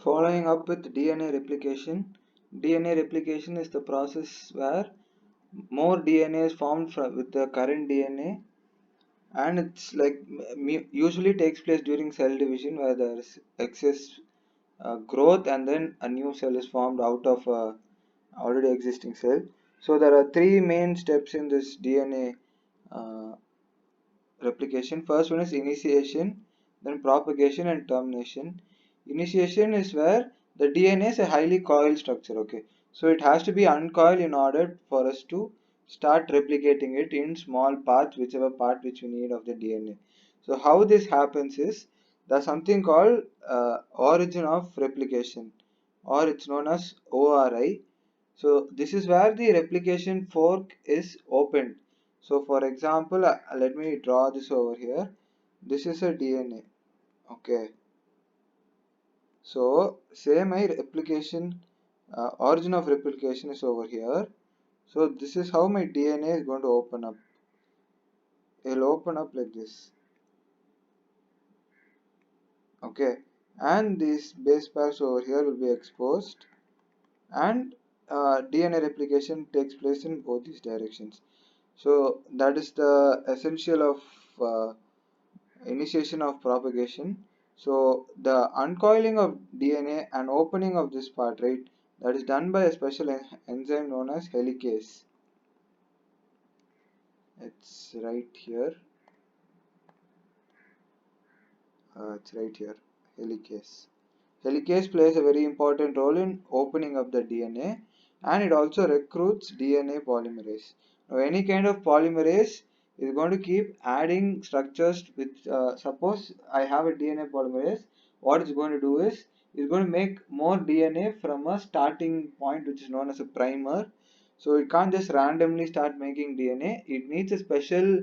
Following up with DNA replication. DNA replication is the process where more DNA is formed with the current DNA, and it's like usually takes place during cell division where there is excess growth and then a new cell is formed out of a already existing cell. So there are three main steps in this DNA uh, replication. First one is initiation, then propagation and termination. Initiation is where the DNA is a highly coiled structure, okay. So it has to be uncoiled in order for us to start replicating it in small parts, whichever part which we need of the DNA. So how this happens is there's something called origin of replication, or it's known as ORI. So this is where the replication fork is opened. So for example, let me draw this over here. This is a DNA. Okay. So say my replication, origin of replication is over here. So this is how my DNA is going to open up. It will open up like this. Okay. And these base pairs over here will be exposed, and DNA replication takes place in both these directions. So that is the essential of initiation of propagation. So the uncoiling of DNA and opening of this part, right, that is done by a special enzyme known as helicase. It's right here. It's right here. Helicase. Helicase plays a very important role in opening up the DNA, and it also recruits DNA polymerase. Now, any kind of polymerase is going to keep adding structures with, suppose I have a DNA polymerase, what it's going to do is it's going to make more DNA from a starting point which is known as a primer. So it can't just randomly start making DNA, it needs a special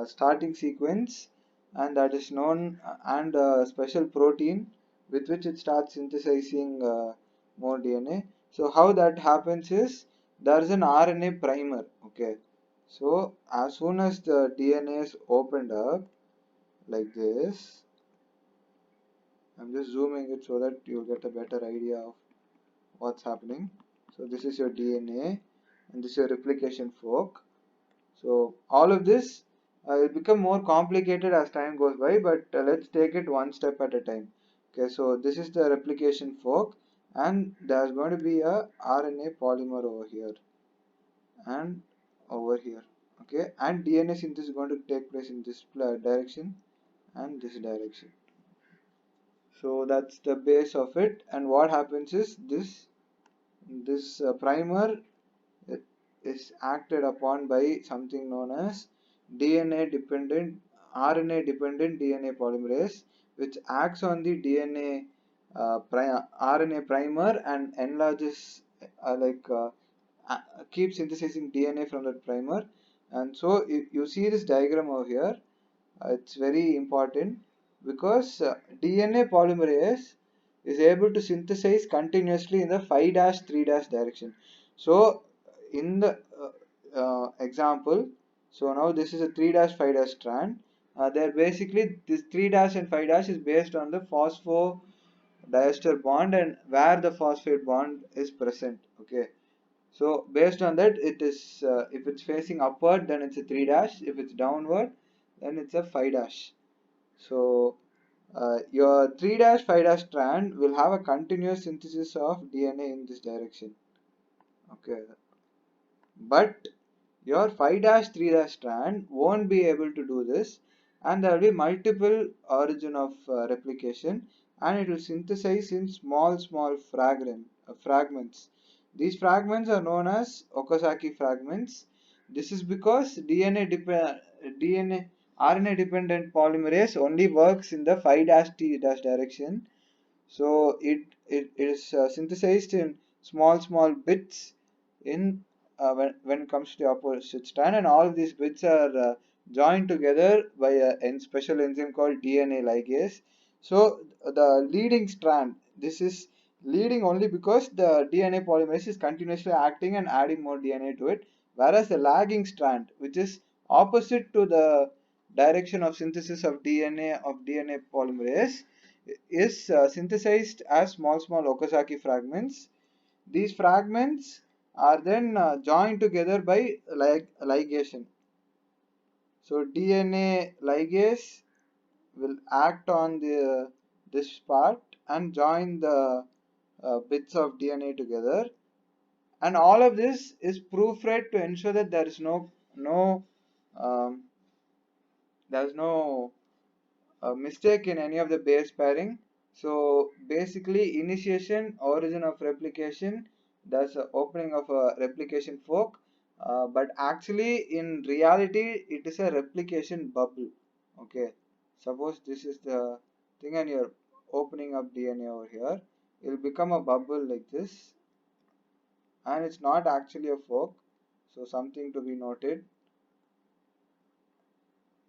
starting sequence, and that is known and a special protein with which it starts synthesizing more DNA. So how that happens is there is an RNA primer. Okay. So as soon as the DNA is opened up like this, I'm just zooming it so that you'll get a better idea of what's happening. So this is your DNA and this is your replication fork. So all of this will become more complicated as time goes by, but let's take it one step at a time. Okay, so this is the replication fork, and there's going to be a RNA polymer over here and over here. Okay, and DNA synthesis is going to take place in this direction and this direction. So that's the base of it. And what happens is this primer it is acted upon by something known as DNA dependent RNA dependent DNA polymerase, which acts on the DNA RNA primer and enlarges keep synthesizing DNA from that primer. And so if you see this diagram over here, it's very important because DNA polymerase is able to synthesize continuously in the 5 3 direction. So in the example, so now this is a 3 5 strand. There basically this 3 and 5 is based on the phosphodiester bond and where the phosphate bond is present. Okay. So based on that, it is if it's facing upward, then it's a 3 if it's downward, then it's a 5 So your 3 5 strand will have a continuous synthesis of DNA in this direction. Okay, but your 5 3 strand won't be able to do this, and there will be multiple origin of replication, and it will synthesize in small fragments. These fragments are known as Okazaki fragments. This is because DNA RNA dependent polymerase only works in the 5 T direction. So it is synthesized in small bits in when it comes to the opposite strand, and all of these bits are joined together by a special enzyme called DNA ligase. So the leading strand, this is leading only because the DNA polymerase is continuously acting and adding more DNA to it, whereas the lagging strand, which is opposite to the direction of synthesis of DNA polymerase, is synthesized as small Okazaki fragments. These fragments are then joined together by ligation. So DNA ligase will act on this part and join the bits of DNA together, and all of this is proofread to ensure that no um, there is no mistake in any of the base pairing. So basically, initiation, origin of replication, that's the opening of a replication fork. But actually, in reality, it is a replication bubble. Okay, suppose this is the thing, and you're opening up DNA over here. It will become a bubble like this, and it's not actually a fork. So something to be noted.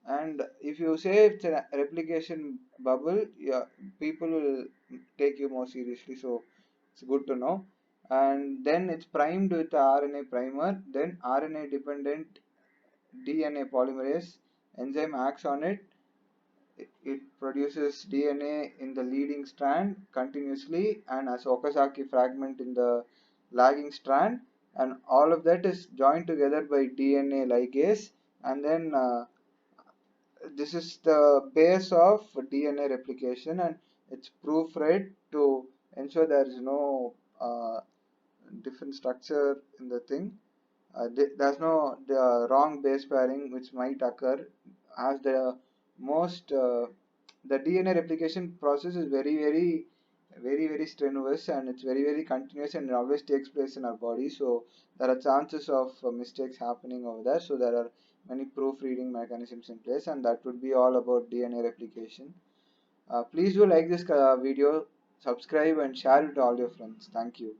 And if you say it's a replication bubble, yeah, people will take you more seriously, so it's good to know. And then it's primed with the RNA primer, then RNA dependent DNA polymerase enzyme acts on it. It produces DNA in the leading strand continuously and as Okazaki fragment in the lagging strand, and all of that is joined together by DNA ligase, and then this is the base of DNA replication, and it's proofread to ensure there is no different structure in the thing. There's no the wrong base pairing which might occur, as most the DNA replication process is very strenuous, and it's very continuous, and it always takes place in our body. So there are chances of mistakes happening over there. So there are many proofreading mechanisms in place, and that would be all about DNA replication. Please do like this video, subscribe, and share it to all your friends. Thank you.